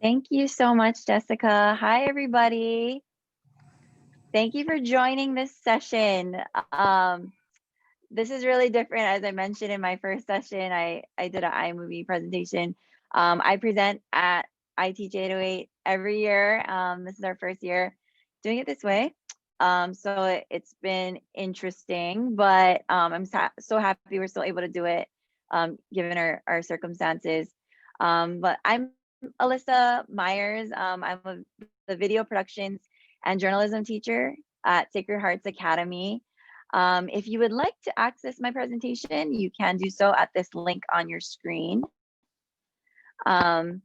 Thank you so much, Jessica. Hi, everybody. Thank you for joining this session. This is really different. As I mentioned in my first session, I did an iMovie presentation. I present at iTeach808 every year. This is our first year doing it this way. So it's been interesting, but I'm so happy we're still able to do it given our circumstances. But I'm Alyssa Myers. I'm the video productions and journalism teacher at Sacred Hearts Academy. If you would like to access my presentation, you can do so at this link on your screen. But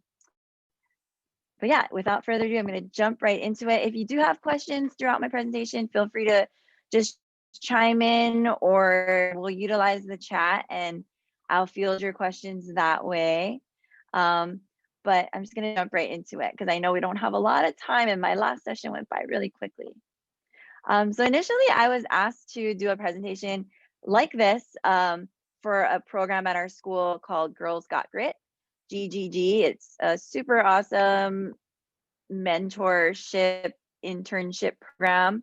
yeah, without further ado, I'm going to jump right into it. If you do have questions throughout my presentation, feel free to just chime in, or we'll utilize the chat and I'll field your questions that way. But I'm just going to jump right into it because I know we don't have a lot of time and my last session went by really quickly. So initially I was asked to do a presentation like this for a program at our school called Girls Got Grit, GGG. It's a super awesome mentorship internship program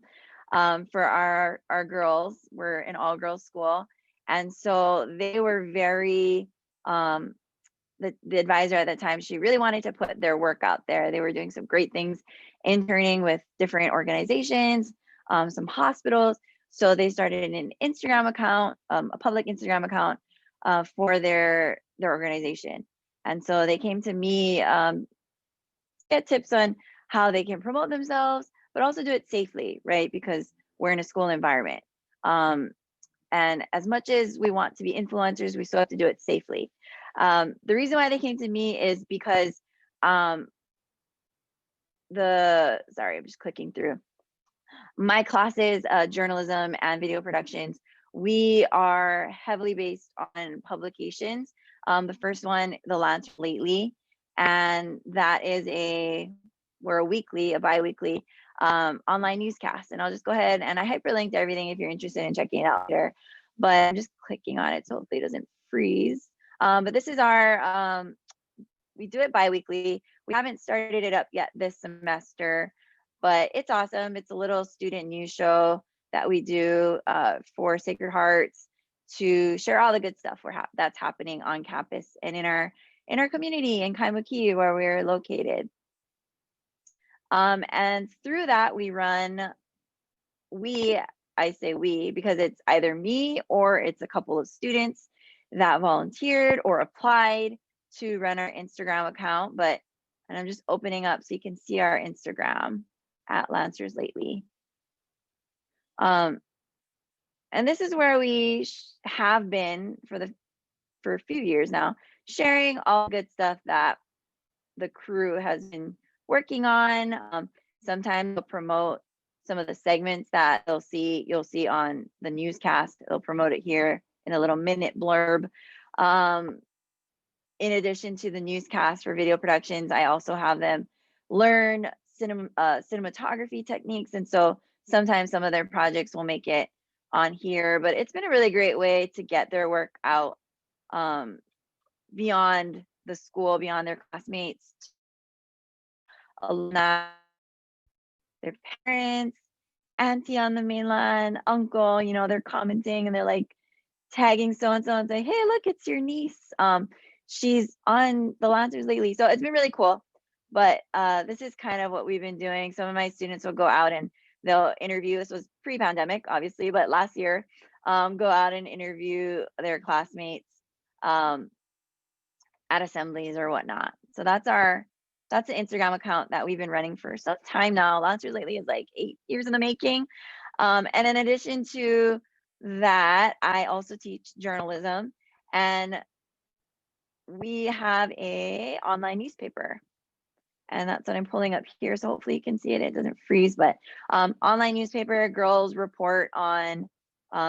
for our girls. We're an all girls school. And so they were very, the advisor at that time, she really wanted to put their work out there. They were doing some great things, interning with different organizations, some hospitals. So they started an Instagram account, a public Instagram account for their organization. And so they came to me to get tips on how they can promote themselves, but also do it safely, right? Because we're in a school environment. And as much as we want to be influencers, we still have to do it safely. The reason why they came to me is because sorry, I'm just clicking through. My classes, journalism and video productions, we are heavily based on publications. The first one, The Lancer Lately, and that is we're a bi-weekly online newscast. And I'll just go ahead and I hyperlinked everything if you're interested in checking it out here, but I'm just clicking on it so hopefully it doesn't freeze. But this is our, we do it bi-weekly. We haven't started it up yet this semester, but it's awesome. It's a little student news show that we do for Sacred Hearts to share all the good stuff that's happening on campus and in our community in Kaimuki, where we're located. And through that, I say we because it's either me or it's a couple of students that volunteered or applied to run our Instagram account. And I'm just opening up so you can see our Instagram at Lancers Lately. And this is where we have been for a few years now, sharing all good stuff that the crew has been working on. Sometimes they'll promote some of the segments that you'll see on the newscast. They'll promote it here in a little minute blurb. In addition to the newscast for video productions, I also have them learn cinematography techniques. And so sometimes some of their projects will make it on here, but it's been a really great way to get their work out beyond the school, beyond their classmates, alumni, their parents, auntie on the mainland, uncle, they're commenting and they're like tagging so-and-so and say, hey, look, it's your niece. She's on the Lancers Lately. So it's been really cool. But this is kind of what we've been doing. Some of my students will go out and they'll interview. This was pre-pandemic, obviously, but last year, go out and interview their classmates at assemblies or whatnot. So that's an Instagram account that we've been running for some time now. Lancers Lately is like 8 years in the making. And in addition to that, I also teach journalism, and we have a online newspaper, and that's what I'm pulling up here. So hopefully you can see it. It doesn't freeze, but online newspaper, girls report on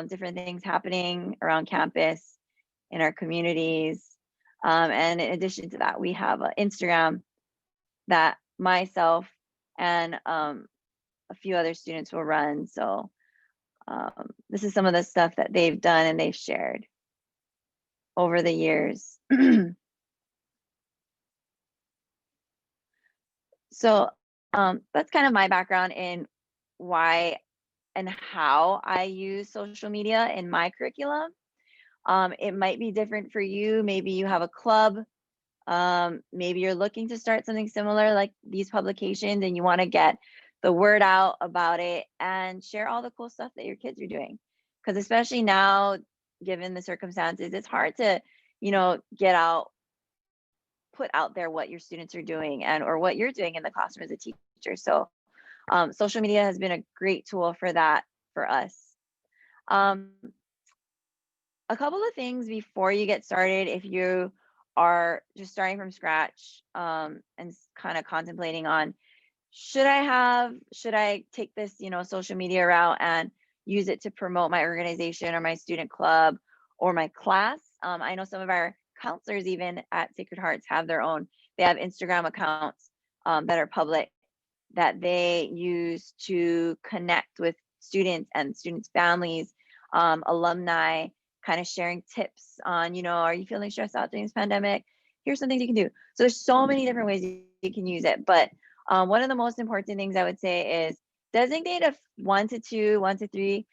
different things happening around campus in our communities. And in addition to that, we have an Instagram that myself and a few other students will run. So this is some of the stuff that they've done and they've shared over the years. So that's kind of my background in why and how I use social media in my curriculum. It might be different for you. Maybe you have a club. Maybe you're looking to start something similar like these publications and you want to get the word out about it and share all the cool stuff that your kids are doing. Because especially now, given the circumstances, it's hard to, get out, put out there what your students are doing and or what you're doing in the classroom as a teacher. So social media has been a great tool for that for us. Um, a couple of things before you get started, if you are just starting from scratch and kind of contemplating on should I take this, social media route and use it to promote my organization or my student club or my class. I know some of our counselors even at Sacred Hearts have their own, they have Instagram accounts that are public that they use to connect with students and students' families, alumni, kind of sharing tips on, are you feeling stressed out during this pandemic? Here's some things you can do. So there's so many different ways you can use it. But one of the most important things I would say is designate a 1 to 3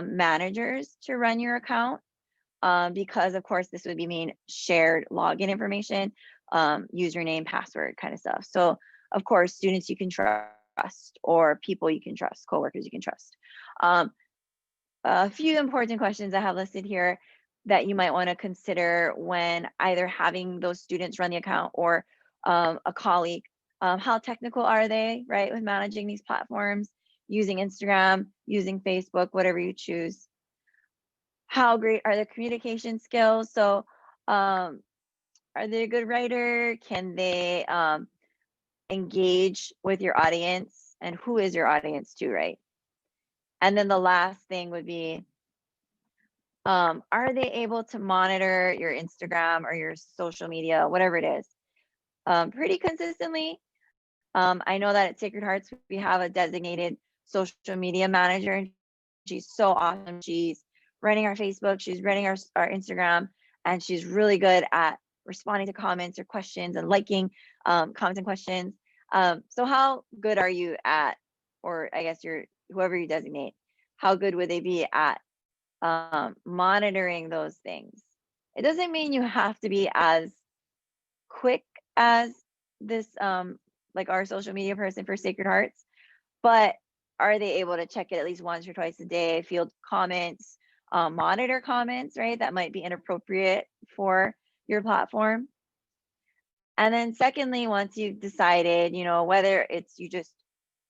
managers to run your account. Because of course this would be mean shared login information, username, password kind of stuff. So of course, students you can trust or people you can trust, coworkers you can trust. A few important questions I have listed here that you might want to consider when either having those students run the account or a colleague. How technical are they, right, with managing these platforms, using Instagram, using Facebook, whatever you choose? How great are their communication skills? So are they a good writer? Can they engage with your audience? And who is your audience too, right? And then the last thing would be, are they able to monitor your Instagram or your social media, whatever it is, pretty consistently? I know that at Sacred Hearts, we have a designated social media manager, and she's so awesome. She's running our Facebook, she's running our Instagram, and she's really good at responding to comments or questions and liking comments and questions. So how good are you at, or I guess whoever you designate, how good would they be at monitoring those things? It doesn't mean you have to be as quick as this like our social media person for Sacred Hearts, but are they able to check it at least once or twice a day, field comments, monitor comments, right, that might be inappropriate for your platform? And then secondly, once you've decided, whether it's you just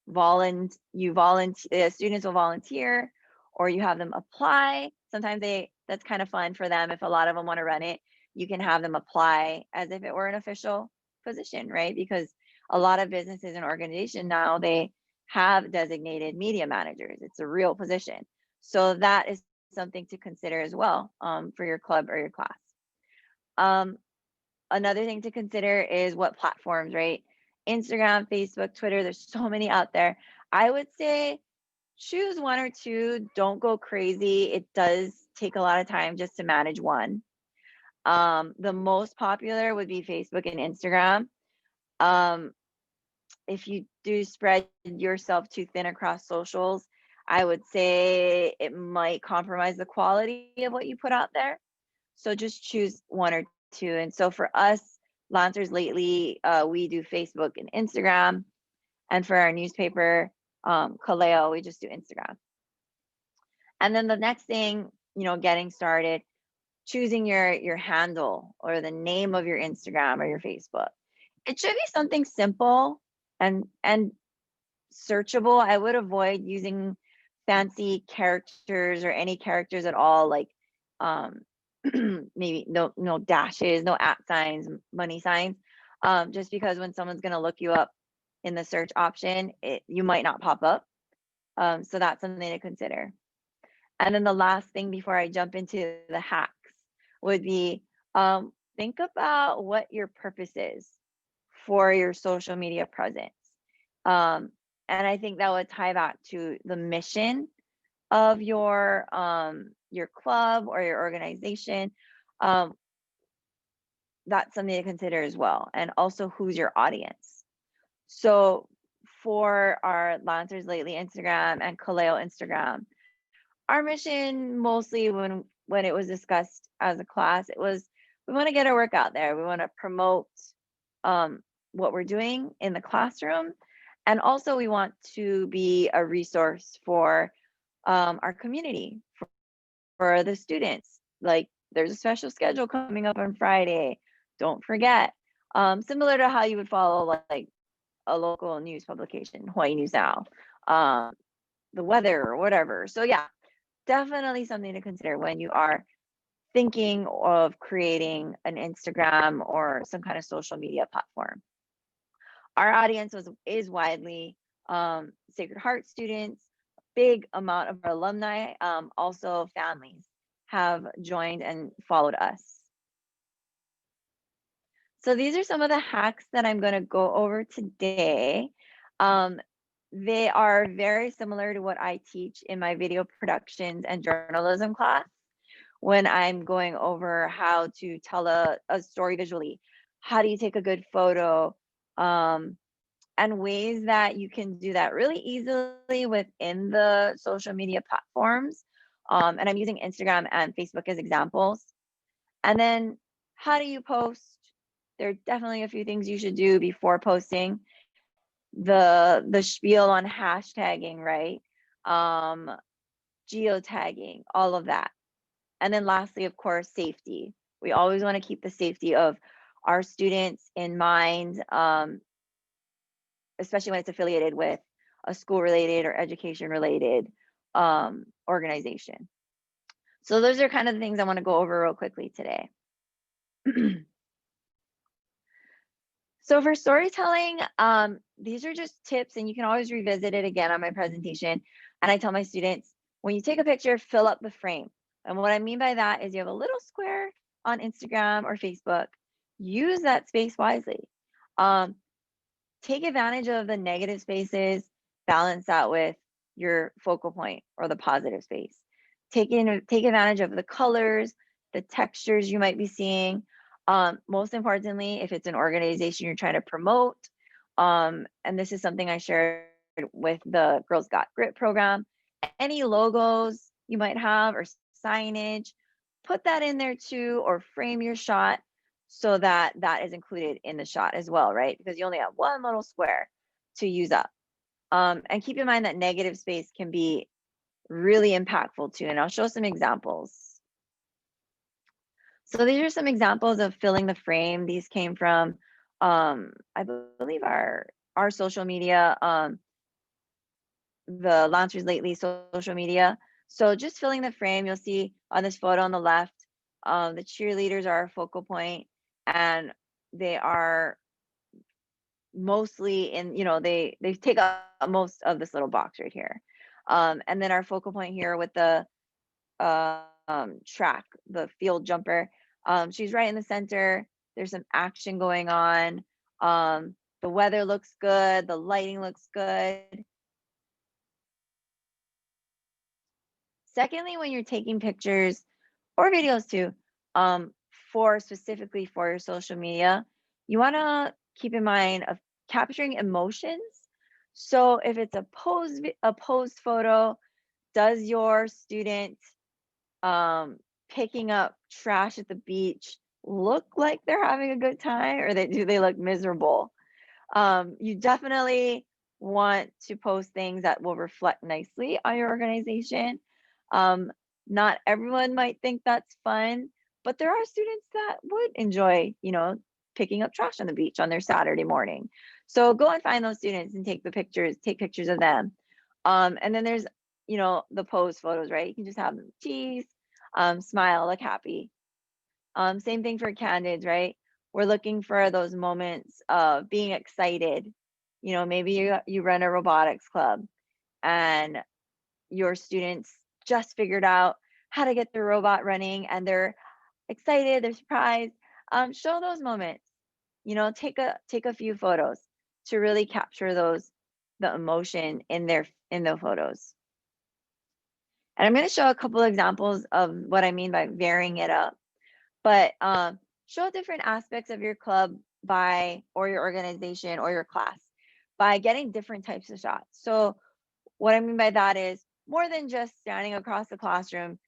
volunteer, students will volunteer or you have them apply. Sometimes that's kind of fun for them. If a lot of them want to run it, you can have them apply as if it were an official position, right? Because a lot of businesses and organizations now, they have designated media managers. It's a real position. So that is something to consider as well, for your club or your class. Another thing to consider is what platforms, right? Instagram, Facebook, Twitter, there's so many out there. I would say choose one or two. Don't go crazy. It does take a lot of time just to manage one. The most popular would be Facebook and Instagram. If you do spread yourself too thin across socials, I would say it might compromise the quality of what you put out there. So just choose one or two. And so for us, Lancers lately, we do Facebook and Instagram. And for our newspaper, Kaleo, we just do Instagram. And then the next thing, getting started, choosing your handle or the name of your Instagram or your Facebook. It should be something simple and searchable. I would avoid using fancy characters or any characters at all, like maybe no dashes, no at signs, money signs, just because when someone's going to look you up in the search option, you might not pop up. So that's something to consider. And then the last thing before I jump into the hacks would be, think about what your purpose is for your social media presence. And I think that would tie back to the mission of your club or your organization. That's something to consider as well. And also, who's your audience? So for our Lancers Lately Instagram and Kaleo Instagram, our mission mostly when it was discussed as a class, it was we want to get our work out there. We want to promote um, what we're doing in the classroom, and also we want to be a resource for our community, for the students. Like there's a special schedule coming up on Friday. Don't forget. Similar to how you would follow like a local news publication, Hawaii News Now, um, the weather or whatever. So yeah, definitely something to consider when you are thinking of creating an Instagram or some kind of social media platform. Our audience is widely Sacred Heart students. A big amount of our alumni, also families, have joined and followed us. So these are some of the hacks that I'm going to go over today. Um, they are very similar to what I teach in my video productions and journalism class when I'm going over how to tell a story visually. How do you take a good photo? And ways that you can do that really easily within the social media platforms. And I'm using Instagram and Facebook as examples. And then how do you post? There are definitely a few things you should do before posting. The spiel on hashtagging, right? Um, geotagging, all of that. And then lastly, of course, safety. We always want to keep the safety of our students in mind, especially when it's affiliated with a school related or education related organization. So those are kind of the things I want to go over real quickly today. So for storytelling, these are just tips, and you can always revisit it again on my presentation. And I tell my students, when you take a picture, fill up the frame. And what I mean by that is you have a little square on Instagram or Facebook, use that space wisely. Um, take advantage of the negative spaces, balance that with your focal point or the positive space. Take advantage of the colors, the textures you might be seeing. Most importantly, if it's an organization you're trying to promote, and this is something I shared with the Girls Got Grit program, any logos you might have or signage, put that in there too, or frame your shot so that that is included in the shot as well, right? Because you only have one little square to use up. And keep in mind that negative space can be really impactful too. And I'll show some examples. So these are some examples of filling the frame. These came from, I believe our social media, the Launchers Lately social media. So just filling the frame, you'll see on this photo on the left, the cheerleaders are our focal point, and they are mostly in, they take up most of this little box right here. And then our focal point here with the track, the field jumper, she's right in the center. There's some action going on. The weather looks good, the lighting looks good. Secondly, when you're taking pictures or videos too, for specifically for your social media, you want to keep in mind of capturing emotions. So if it's a posed photo, does your student picking up trash at the beach look like they're having a good time, or do they look miserable? You definitely want to post things that will reflect nicely on your organization. Um, Not everyone might think that's fun, but there are students that would enjoy, picking up trash on the beach on their Saturday morning. So go and find those students and take pictures of them. And then there's, the pose photos, right? You can just have them cheese, smile, look happy. Same thing for candids, right? We're looking for those moments of being excited. Maybe you run a robotics club and your students just figured out how to get their robot running and they're excited, they're surprised. Show those moments. Take a few photos to really capture the emotion in the photos. And I'm going to show a couple examples of what I mean by varying it up. But show different aspects of your club or your organization or your class by getting different types of shots. So what I mean by that is more than just standing across the classroom,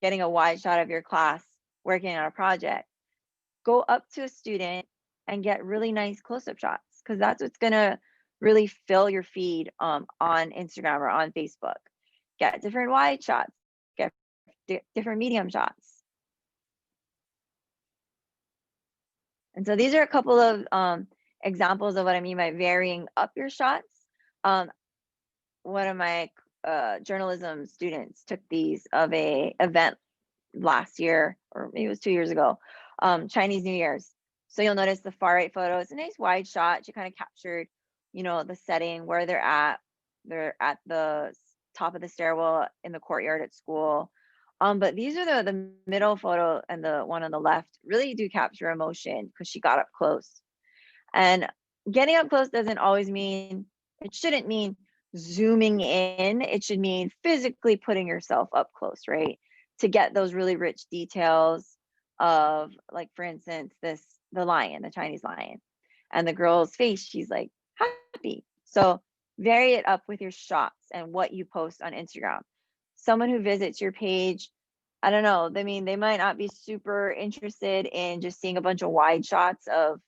getting a wide shot of your class working on a project. Go up to a student and get really nice close-up shots, because that's what's gonna really fill your feed on Instagram or on Facebook. Get different wide shots, get different medium shots. And so these are a couple of examples of what I mean by varying up your shots. One of my journalism students took these of a event last year, or maybe it was 2 years ago, Chinese New Year's. So you'll notice the far right photo, it's a nice wide shot. She kind of captured, the setting where they're at. They're at the top of the stairwell in the courtyard at school. But these are the middle photo and the one on the left really do capture emotion because she got up close. And getting up close doesn't always mean, it shouldn't mean zooming in. It should mean physically putting yourself up close, right? To get those really rich details of, like, for instance, the lion, the Chinese lion, and the girl's face, she's like happy. So vary it up with your shots and what you post on Instagram. Someone who visits your page, I don't know, I mean, they might not be super interested in just seeing a bunch of wide shots of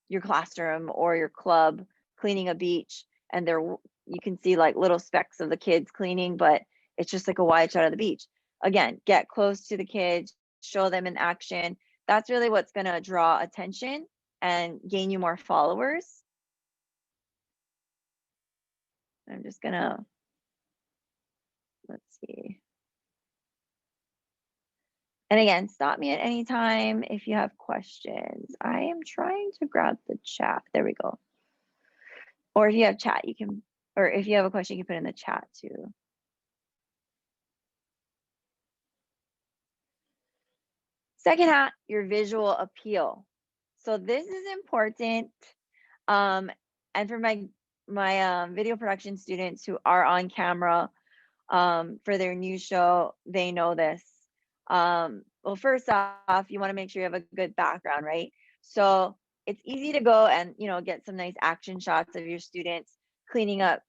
your classroom or your club cleaning a beach, and you can see like little specks of the kids cleaning, but it's just like a wide shot of the beach. Again, get close to the kids, show them in action. That's really what's going to draw attention and gain you more followers. I'm just gonna, let's see. And again, stop me at any time if you have questions. I am trying to grab the chat. There we go. Or if you have chat, you can, or if you have a question, you can put in the chat too. Second hat, your visual appeal. So this is important. And for my video production students who are on camera for their new show, they know this. Well, first off, you want to make sure you have a good background, right? So it's easy to go and get some nice action shots of your students cleaning up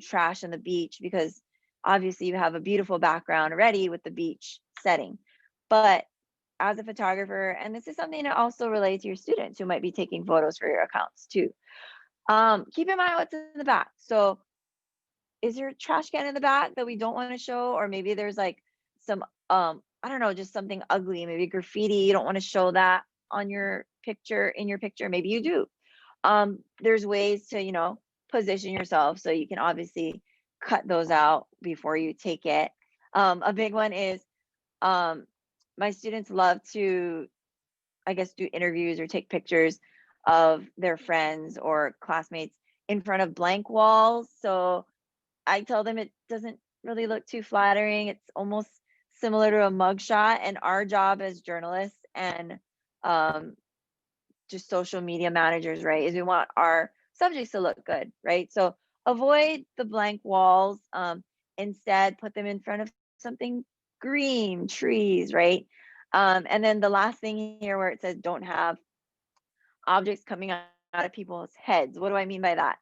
trash on the beach, because obviously you have a beautiful background already with the beach setting. But as a photographer, and this is something to also relate to your students who might be taking photos for your accounts too, keep in mind what's in the back. So is there a trash can in the back that we don't want to show? Or maybe there's like some I don't know, just something ugly, maybe graffiti, you don't want to show that on your picture, in your picture. Maybe you do. There's ways to position yourself so you can obviously cut those out before you take it. A big one is my students love to, I guess, do interviews or take pictures of their friends or classmates in front of blank walls. So I tell them it doesn't really look too flattering. It's almost similar to a mugshot. And our job as journalists and just social media managers, right, is we want our subjects to look good, right? So avoid the blank walls. Instead, put them in front of something green, trees, right? And then the last thing here where it says don't have objects coming out of people's heads. What do I mean by that?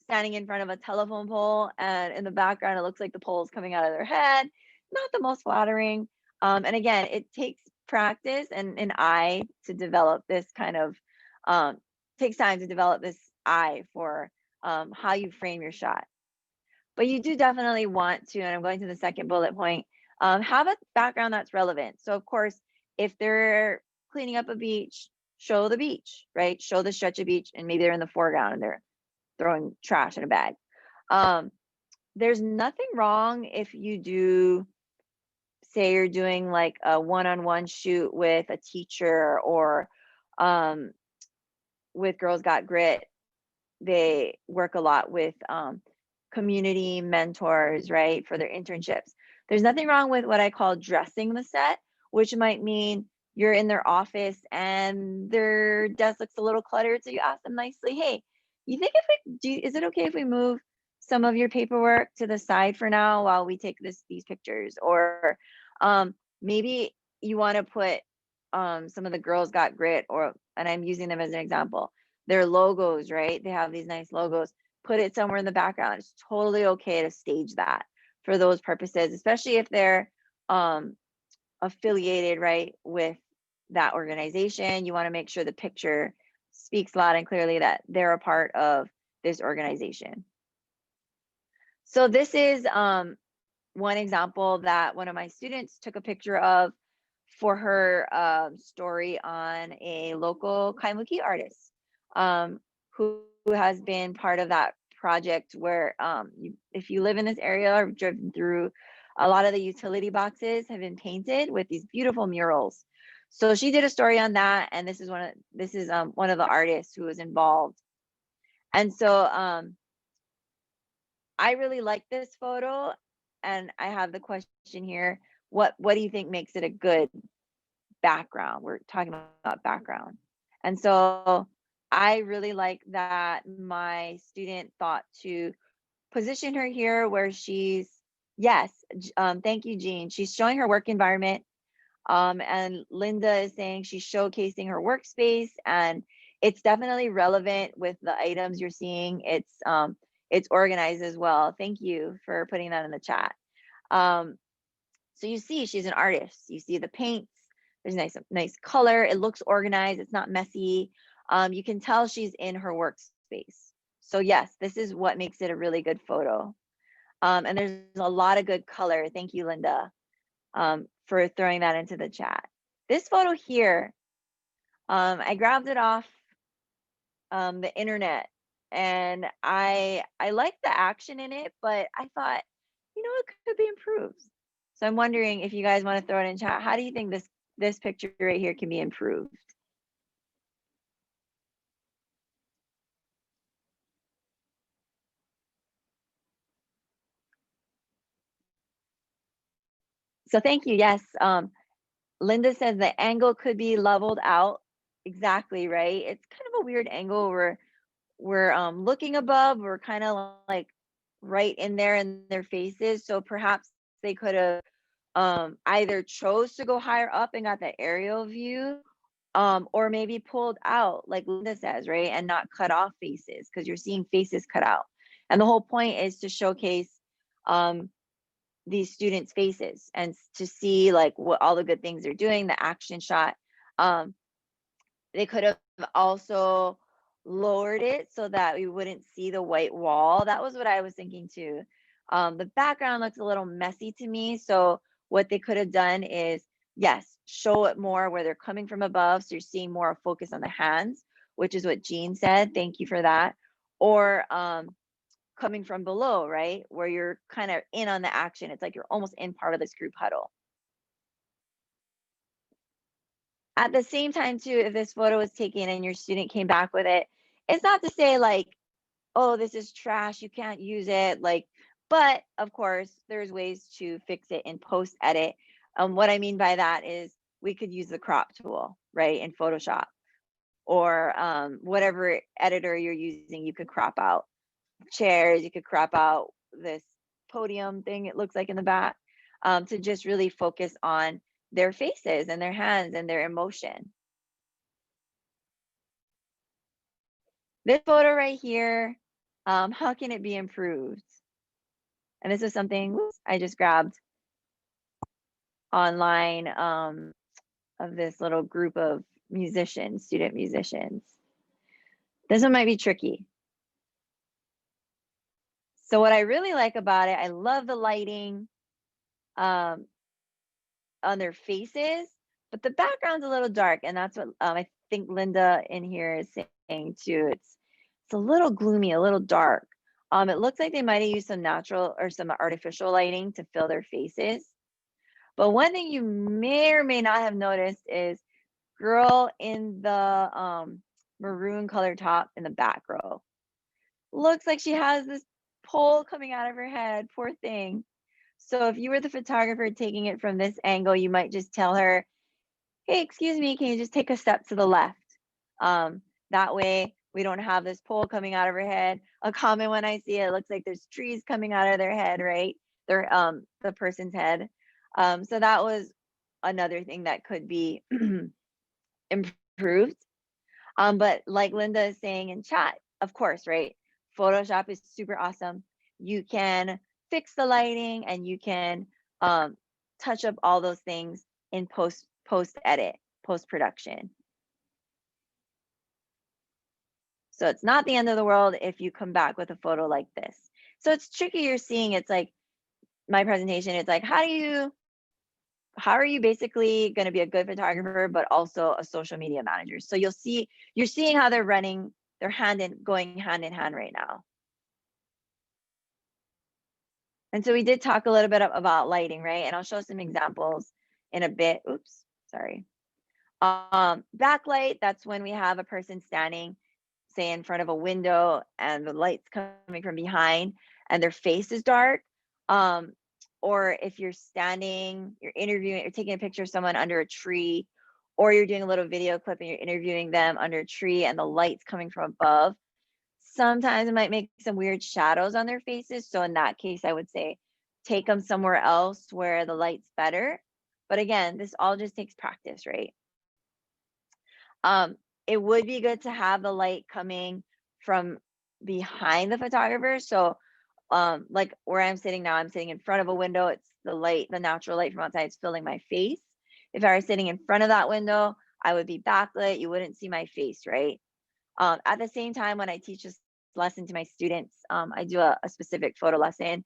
Standing in front of a telephone pole and in the background it looks like the pole is coming out of their head. Not the most flattering. And again, it takes practice and an eye to develop this kind of takes time to develop this eye for how you frame your shot. But you do definitely want to, and I'm going to the second bullet point, have a background that's relevant. So of course, if they're cleaning up a beach, show the beach, right? Show the stretch of beach, and maybe they're in the foreground and they're throwing trash in a bag. There's nothing wrong if you do, say you're doing like a one-on-one shoot with a teacher or with Girls Got Grit. They work a lot with community mentors, right, for their internships. There's nothing wrong with what I call dressing the set, which might mean you're in their office and their desk looks a little cluttered. So you ask them nicely, hey, you think is it okay if we move some of your paperwork to the side for now while we take these pictures? Or maybe you want to put some of the girls got grit, and I'm using them as an example, their logos, right? They have these nice logos. Put it somewhere in the background. It's totally okay to stage that for those purposes, especially if they're affiliated, right, with that organization. You want to make sure the picture speaks loud and clearly that they're a part of this organization. So this is one example that one of my students took a picture of for her story on a local kaimuki artist who has been part of that project where if you live in this area or driven through, a lot of the utility boxes have been painted with these beautiful murals. So she did a story on that, and this is one of the artists who was involved. And so I really like this photo, and I have the question here: what do you think makes it a good background? We're talking about background, and so I really like that my student thought to position her here where she's, yes, thank you, Jean. She's showing her work environment, and Linda is saying she's showcasing her workspace, and it's definitely relevant with the items you're seeing. It's organized as well. Thank you for putting that in the chat. So you see she's an artist. You see the paints. There's nice color. It looks organized. It's not messy. You can tell she's in her workspace. So yes, this is what makes it a really good photo. And there's a lot of good color. Thank you, Linda, for throwing that into the chat. This photo here, I grabbed it off the internet, and I like the action in it, but I thought, it could be improved. So I'm wondering if you guys want to throw it in chat. How do you think this picture right here can be improved? So thank you. Yes. Linda says the angle could be leveled out. Exactly, right? It's kind of a weird angle where we're looking above. We're kind of like right in there in their faces. So perhaps they could have either chose to go higher up and got the aerial view, or maybe pulled out, like Linda says, right? And not cut off faces, because you're seeing faces cut out. And the whole point is to showcase these students' faces and to see like what all the good things they're doing, the action shot. They could have also lowered it so that we wouldn't see the white wall. That was what I was thinking too. The background looks a little messy to me. So what they could have done is, yes, show it more where they're coming from above. So you're seeing more focus on the hands, which is what Jean said. Thank you for that. Or coming from below, right? Where you're kind of in on the action. It's like you're almost in part of this group huddle. At the same time too, if this photo was taken and your student came back with it, it's not to say like, oh, this is trash, you can't use it, like, but of course there's ways to fix it in post edit. What I mean by that is we could use the crop tool, right, in Photoshop, or whatever editor you're using. You could crop out chairs, you could crop out this podium thing it looks like in the back, to just really focus on their faces and their hands and their emotion. This photo right here, how can it be improved? And this is something I just grabbed online, of this little group of musicians, student musicians. This one might be tricky. So what I really like about it, I love the lighting on their faces, but the background's a little dark, and that's what I think Linda in here is saying too. It's a little gloomy, a little dark. It looks like they might have used some natural or some artificial lighting to fill their faces. But one thing you may or may not have noticed is girl in the maroon color top in the back row. Looks like she has this pole coming out of her head, poor thing. So if you were the photographer taking it from this angle, you might just tell her, hey, excuse me, can you just take a step to the left? That way we don't have this pole coming out of her head. A common one I see, it looks like there's trees coming out of their head, right? Their the person's head. So that was another thing that could be improved. But like Linda is saying in chat, of course, right? Photoshop is super awesome. You can fix the lighting and you can um, touch up all those things in post edit, post production. So it's not the end of the world if you come back with a photo like this. So it's tricky. You're seeing it's like my presentation. It's like how are you basically going to be a good photographer but also a social media manager? So you're seeing how they're running, they're going hand in hand right now. And so we did talk a little bit about lighting, right? And I'll show some examples in a bit. Oops, sorry. Backlight, that's when we have a person standing, say in front of a window and the light's coming from behind and their face is dark. Or if you're standing, you're interviewing, you're taking a picture of someone under a tree, or you're doing a little video clip and you're interviewing them under a tree and the light's coming from above. Sometimes it might make some weird shadows on their faces. So in that case, I would say take them somewhere else where the light's better. But again, this all just takes practice, right? It would be good to have the light coming from behind the photographer. So like where I'm sitting now, I'm sitting in front of a window. It's the light, the natural light from outside is filling my face. If I were sitting in front of that window, I would be backlit. You wouldn't see my face, right? At the same time, when I teach this lesson to my students, I do a specific photo lesson.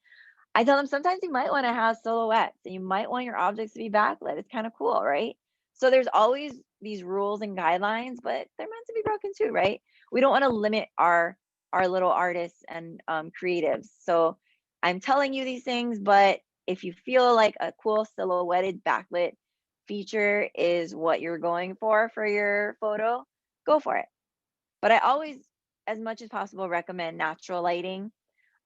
I tell them sometimes you might want to have silhouettes and you might want your objects to be backlit. It's kind of cool, right? So there's always these rules and guidelines, but they're meant to be broken too, right? We don't want to limit our little artists and creatives. So I'm telling you these things, but if you feel like a cool silhouetted backlit feature is what you're going for your photo, go for it. But I always, as much as possible, recommend natural lighting.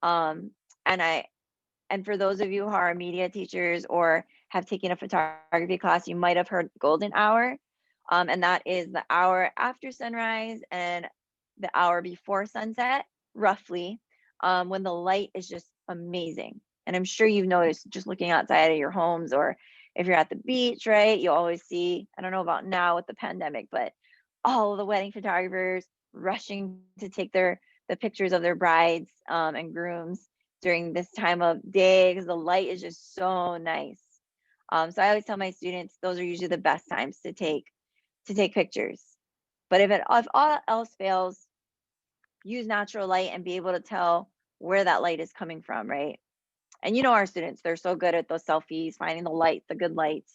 Um, and for those of you who are media teachers or have taken a photography class, you might have heard golden hour. And that is the hour after sunrise and the hour before sunset, roughly, when the light is just amazing. And I'm sure you've noticed just looking outside of your homes or if you're at the beach, right? You always see, I don't know about now with the pandemic, but all of the wedding photographers rushing to take the pictures of their brides and grooms during this time of day because the light is just so nice. So I always tell my students those are usually the best times to take pictures. But if all else fails, use natural light and be able to tell where that light is coming from, right? And you know our students, they're so good at those selfies, finding the light, the good lights.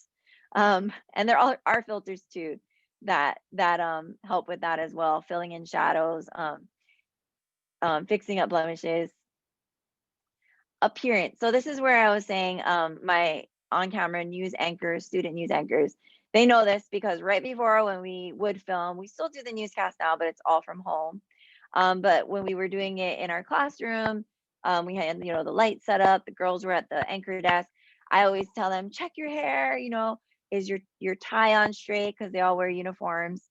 And there are filters too that help with that as well, filling in shadows, fixing up blemishes. Appearance. So this is where I was saying my on-camera news anchors, student news anchors, they know this because right before when we would film, we still do the newscast now, but it's all from home. But when we were doing it in our classroom, we had, the light set up, the girls were at the anchor desk. I always tell them, check your hair, is your tie on straight? Because they all wear uniforms.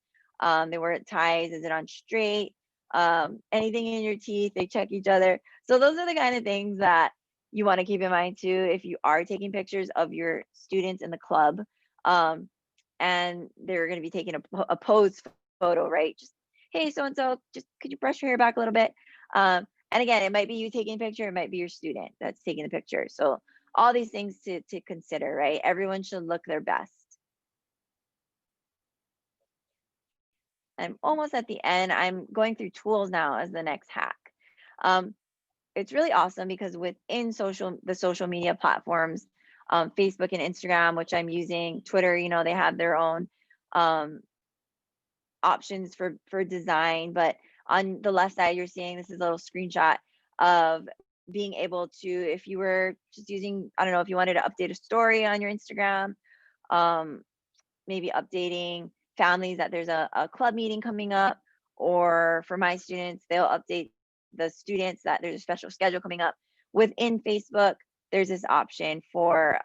They wear ties, is it on straight? Anything in your teeth, they check each other. So those are the kind of things that you want to keep in mind too if you are taking pictures of your students in the club. And they're going to be taking a pose photo, right? Just, hey, so-and-so, just could you brush your hair back a little bit? And again, it might be you taking a picture, it might be your student that's taking the picture. So all these things to consider, right? Everyone should look their best. I'm almost at the end. I'm going through tools now as the next hack. It's really awesome because within the social media platforms, Facebook and Instagram, which I'm using, Twitter, they have their own options for design. But on the left side, you're seeing this is a little screenshot of being able to, if you were just using, I don't know, if you wanted to update a story on your Instagram, maybe updating families that there's a club meeting coming up, or for my students, they'll update the students that there's a special schedule coming up. Within Facebook, there's this option for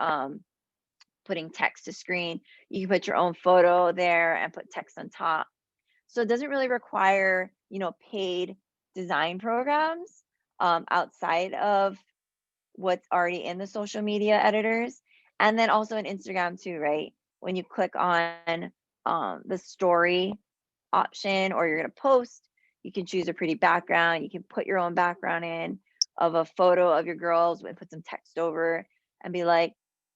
putting text to screen. You can put your own photo there and put text on top. So it doesn't really require, paid design programs outside of what's already in the social media editors. And then also in Instagram too, right? when you click on the story option, or you're going to post, you can choose a pretty background. You can put your own background in of a photo of your girls and put some text over and be like,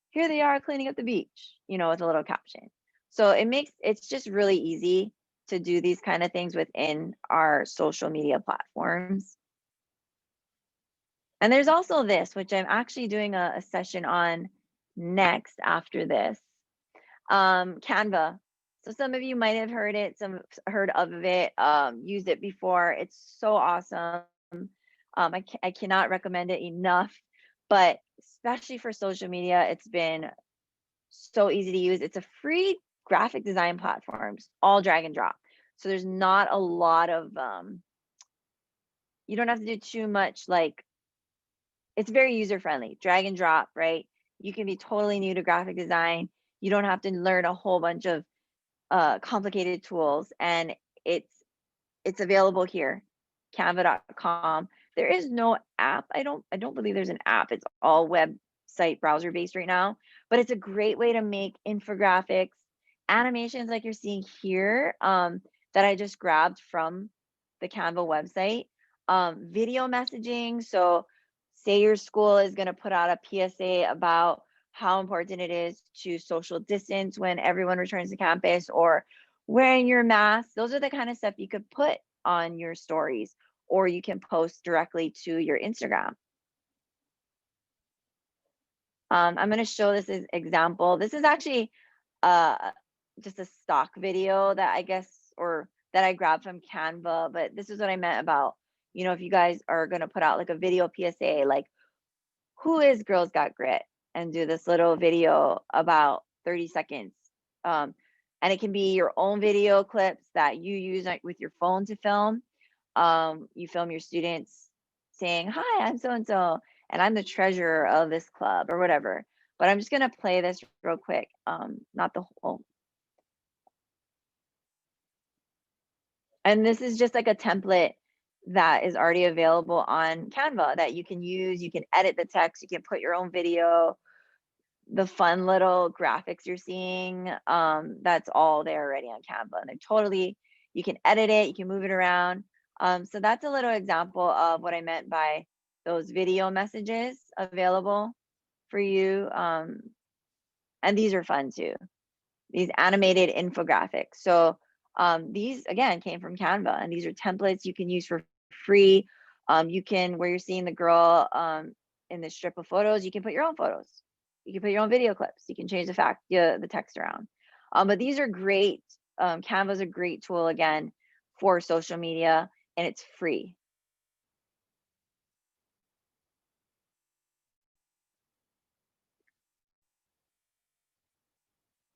here they are cleaning up the beach, with a little caption. So it's just really easy to do these kind of things within our social media platforms. And there's also this, which I'm actually doing a session on next after this. Canva. So some of you might have heard it, some heard of it, used it before. It's so awesome. I cannot recommend it enough, but especially for social media, it's been so easy to use. It's a free graphic design platform, all drag and drop. So there's not a lot of, you don't have to do too much, like, it's very user friendly, drag and drop, right? You can be totally new to graphic design. You don't have to learn a whole bunch of complicated tools, and it's available here, canva.com. There is no app. I don't believe there's an app. It's all website browser based right now, but it's a great way to make infographics, animations like you're seeing here, that I just grabbed from the Canva website, video messaging. So say your school is going to put out a PSA about how important it is to social distance when everyone returns to campus, or wearing your mask. Those are the kind of stuff you could put on your stories, or you can post directly to your Instagram. I'm going to show this as example. This is actually just a stock video that I guess, or that I grabbed from Canva, but this is what I meant about, if you guys are going to put out like a video PSA, like, who is Girls Got Grit, and do this little video about 30 seconds. And it can be your own video clips that you use with your phone to film. You film your students saying, hi, I'm so-and-so, and I'm the treasurer of this club, or whatever. But I'm just going to play this real quick. Not the whole. And this is just like a template that is already available on Canva that you can use. You can edit the text, you can put your own video, the fun little graphics you're seeing, that's all there already on Canva. And they're totally, you can edit it, you can move it around. So that's a little example of what I meant by those video messages available for you. And these are fun too, these animated infographics. So these again came from Canva, and these are templates you can use for free. You can, where you're seeing the girl in this strip of photos, you can put your own photos. You can put your own video clips. You can change the text around. But these are great. Canva is a great tool again for social media, and it's free.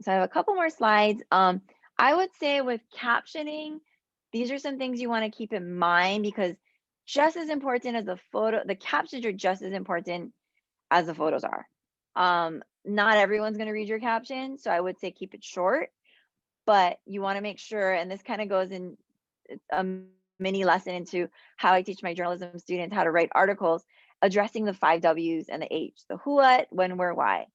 So I have a couple more slides. I would say with captioning, these are some things you want to keep in mind, because just as important as the photo, the captions are just as important as the photos are. Not everyone's going to read your caption, so I would say keep it short, but you want to make sure, and this kind of goes in a mini lesson into how I teach my journalism students how to write articles, addressing the 5 W's and the H, the who, what, when, where, why,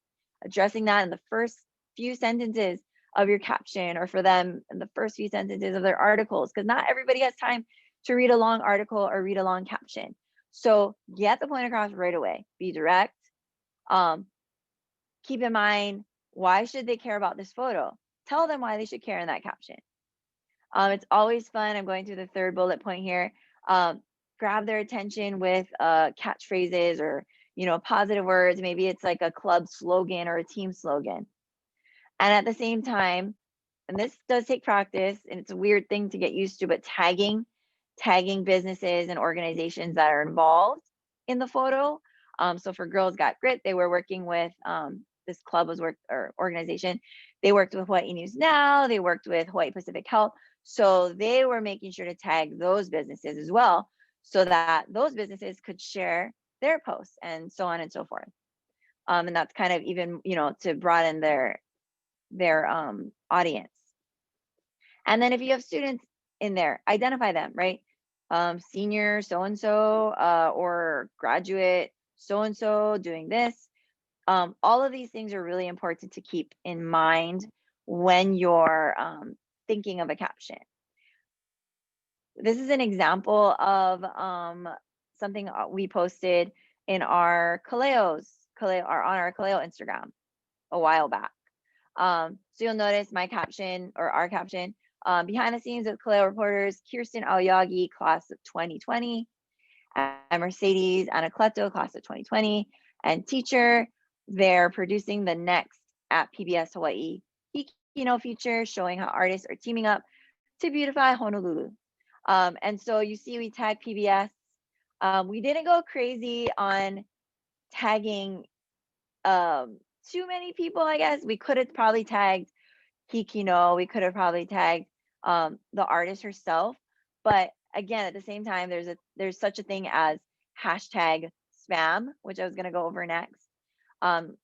addressing that in the first few sentences of your caption, or for them in the first few sentences of their articles, because not everybody has time to read a long article or read a long caption. So get the point across right away, be direct. Keep in mind, why should they care about this photo? Tell them why they should care in that caption. It's always fun. I'm going through the third bullet point here. Grab their attention with catchphrases, or positive words. Maybe it's like a club slogan or a team slogan. And at the same time, and this does take practice, and it's a weird thing to get used to, but tagging businesses and organizations that are involved in the photo. So for Girls Got Grit, they were working with this club or organization. They worked with Hawaii News Now. They worked with Hawaii Pacific Health. So they were making sure to tag those businesses as well, so that those businesses could share their posts, and so on and so forth. And that's kind of even, to broaden their audience. And then if you have students in there, identify them, right? Senior so-and-so, or graduate so-and-so doing this. All of these things are really important to keep in mind when you're thinking of a caption. This is an example of something we posted in our on our Kaleo Instagram a while back. So you'll notice my caption, or our caption, behind the scenes with Kaleo reporters Kirsten Aoyagi, class of 2020, and Mercedes Anacleto, class of 2020, and teacher. They're producing the next at PBS Hawaii Hikino feature, showing how artists are teaming up to beautify Honolulu. And so you see we tag PBS. We didn't go crazy on tagging too many people, I guess. We could have probably tagged Hikino. We could have probably tagged the artist herself. But again, at the same time, there's such a thing as hashtag spam, which I was going to go over next,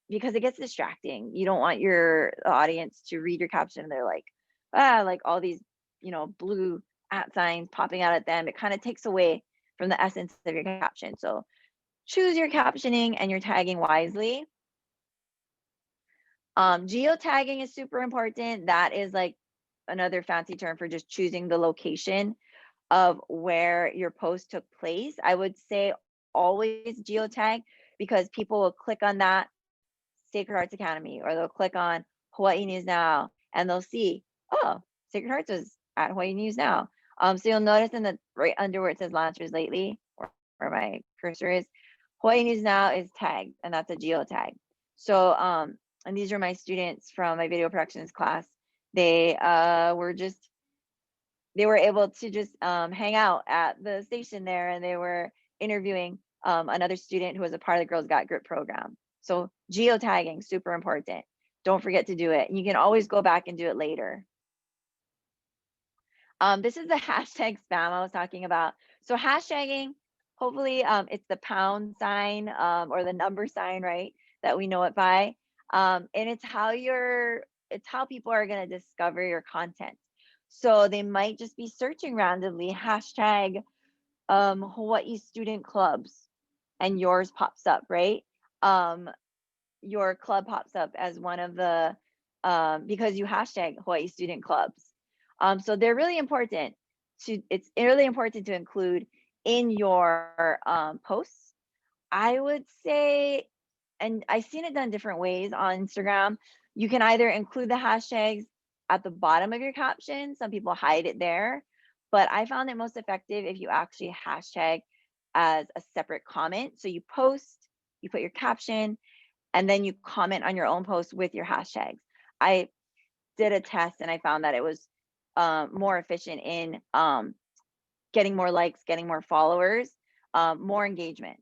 because it gets distracting. You don't want your audience to read your caption and they're like, like all these, blue at signs popping out at them. It kind of takes away from the essence of your caption. So choose your captioning and your tagging wisely. Geotagging is super important. That is like another fancy term for just choosing the location of where your post took place. I would say always geotag, because people will click on that Sacred Hearts Academy, or they'll click on Hawaii News Now, and they'll see, oh, Sacred Hearts was at Hawaii News Now. So you'll notice in the right under where it says launchers lately, or where my cursor is, Hawaii News Now is tagged, and that's a geotag. So and these are my students from my video productions class. They were able to just hang out at the station there, and they were interviewing another student who was a part of the Girls Got Grit program. So geotagging, super important. Don't forget to do it. You can always go back and do it later. This is the hashtag spam I was talking about. So hashtagging, hopefully it's the pound sign or the number sign, right, that we know it by. And it's how people are going to discover your content. So they might just be searching randomly hashtag Hawaii student clubs, and yours pops up, right? Your club pops up as one of the because you hashtag Hawaii student clubs. So they're really important it's really important to include in your posts. I would say, and I've seen it done different ways on Instagram. You can either include the hashtags at the bottom of your caption. Some people hide it there, but I found it most effective if you actually hashtag as a separate comment. So you post, you put your caption, and then you comment on your own post with your hashtags. I did a test and I found that it was more efficient in getting more likes, getting more followers, more engagement.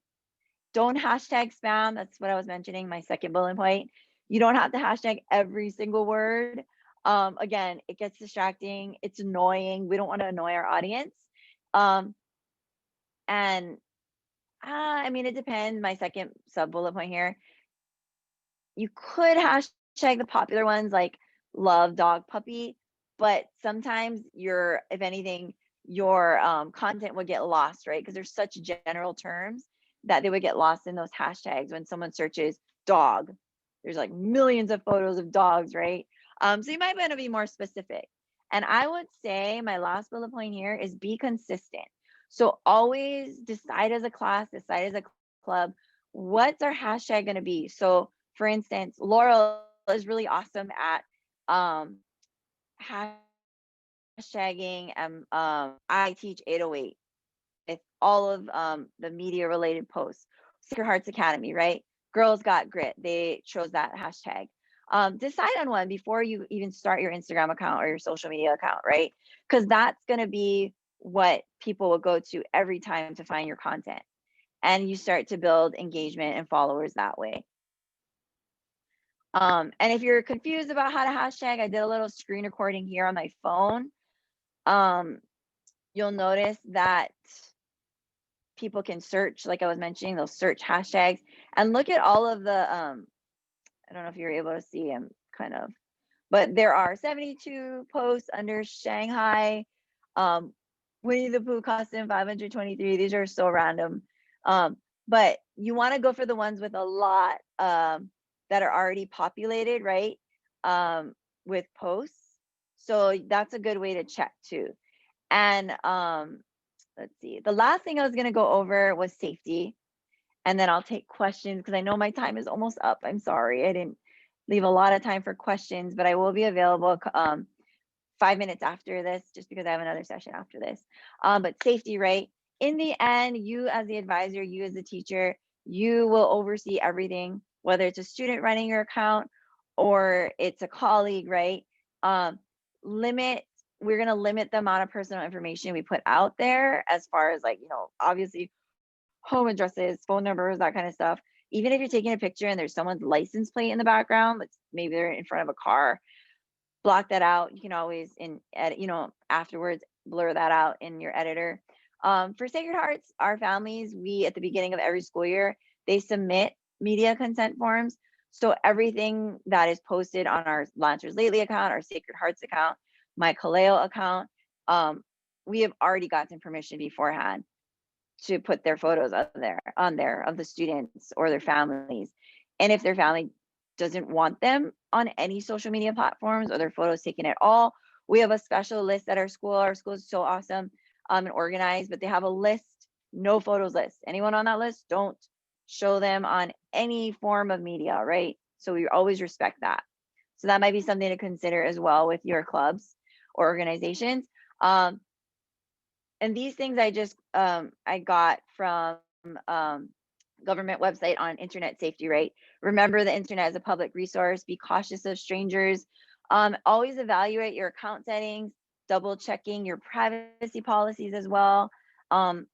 Don't hashtag spam. That's what I was mentioning, my second bullet point. You don't have to hashtag every single word. Again, it gets distracting. It's annoying. We don't want to annoy our audience. And I mean, it depends. My second sub bullet point here. You could hashtag the popular ones like love, dog, puppy, but sometimes if anything, your content would get lost, right? Because there's such general terms that they would get lost in those hashtags. When someone searches dog, there's like millions of photos of dogs, right? So you might want to be more specific. And I would say my last bullet point here is be consistent. So always decide as a class, decide as a club, what's our hashtag going to be? So for instance, Laurel is really awesome at hashtagging iTeach808 with all of the media related posts. Sacred Hearts Academy, right? Girls Got Grit. They chose that hashtag. Decide on one before you even start your Instagram account or your social media account, right? Because that's going to be what people will go to every time to find your content. And you start to build engagement and followers that way. And if you're confused about how to hashtag, I did a little screen recording here on my phone. You'll notice that people can search, like I was mentioning, they'll search hashtags and look at all of the, I don't know if you're able to see them kind of, but there are 72 posts under Shanghai, Winnie the Pooh costume 523. These are so random. But you want to go for the ones with a lot that are already populated, right? with posts. So that's a good way to check too. And let's see. The last thing I was going to go over was safety. And then I'll take questions because I know my time is almost up. I'm sorry. I didn't leave a lot of time for questions, but I will be available 5 minutes after this, just because I have another session after this. But safety, right? In the end, you as the advisor, you as the teacher, you will oversee everything, whether it's a student running your account or it's a colleague, right? Limit, we're going to limit the amount of personal information we put out there, as far as, like, obviously home addresses, phone numbers, that kind of stuff. Even if you're taking a picture and there's someone's license plate in the background, like maybe they're in front of a car, block that out. You can always afterwards blur that out in your editor. For Sacred Hearts, our families, we, at the beginning of every school year, they submit media consent forms. So everything that is posted on our Launchers Lately account, our Sacred Hearts account, my Kaleo account, we have already gotten permission beforehand to put their photos on there of the students or their families. And if their family doesn't want them on any social media platforms or their photos taken at all, we have a special list at our school. Our school is so awesome and organized, but they have a list, no photos list. Anyone on that list, don't show them on any form of media, right? So we always respect that. So that might be something to consider as well with your clubs or organizations. And these things I just I got from government website on internet safety, right? Remember, the internet is a public resource. Be cautious of strangers. Always evaluate your account settings, double checking your privacy policies as well. And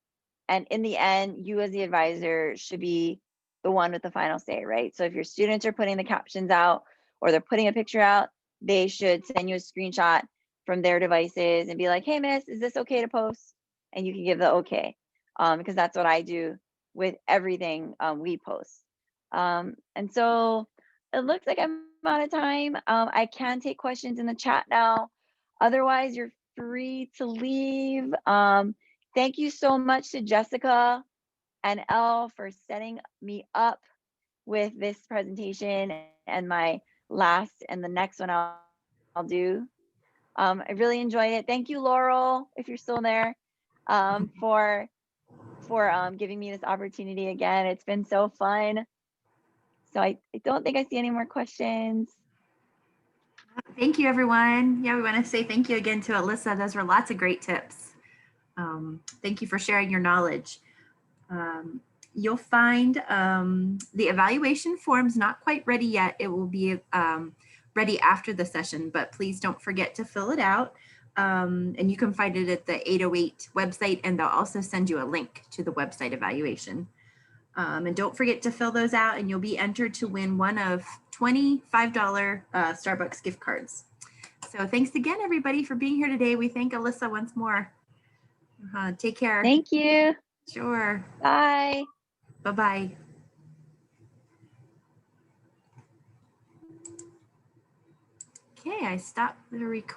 in the end, you as the advisor should be the one with the final say, right? So if your students are putting the captions out or they're putting a picture out, they should send you a screenshot from their devices and be like, hey, miss, is this okay to post? And you can give the okay, because that's what I do with everything we post. And so it looks like I'm out of time. I can take questions in the chat now. Otherwise, you're free to leave. Thank you so much to Jessica and Elle for setting me up with this presentation and my last and the next one I'll do. I really enjoyed it. Thank you, Laurel, if you're still there, for giving me this opportunity again. It's been so fun. So I don't think I see any more questions. Thank you, everyone. Yeah, we want to say thank you again to Alyssa. Those were lots of great tips. Thank you for sharing your knowledge. You'll find the evaluation form's not quite ready yet. It will be ready after the session, but please don't forget to fill it out. And you can find it at the 808 website, and they'll also send you a link to the website evaluation. And don't forget to fill those out, and you'll be entered to win one of $25 Starbucks gift cards. So thanks again, everybody, for being here today. We thank Alyssa once more. Take care. Thank you. Sure. Bye. Bye-bye. Okay, I stopped the recording.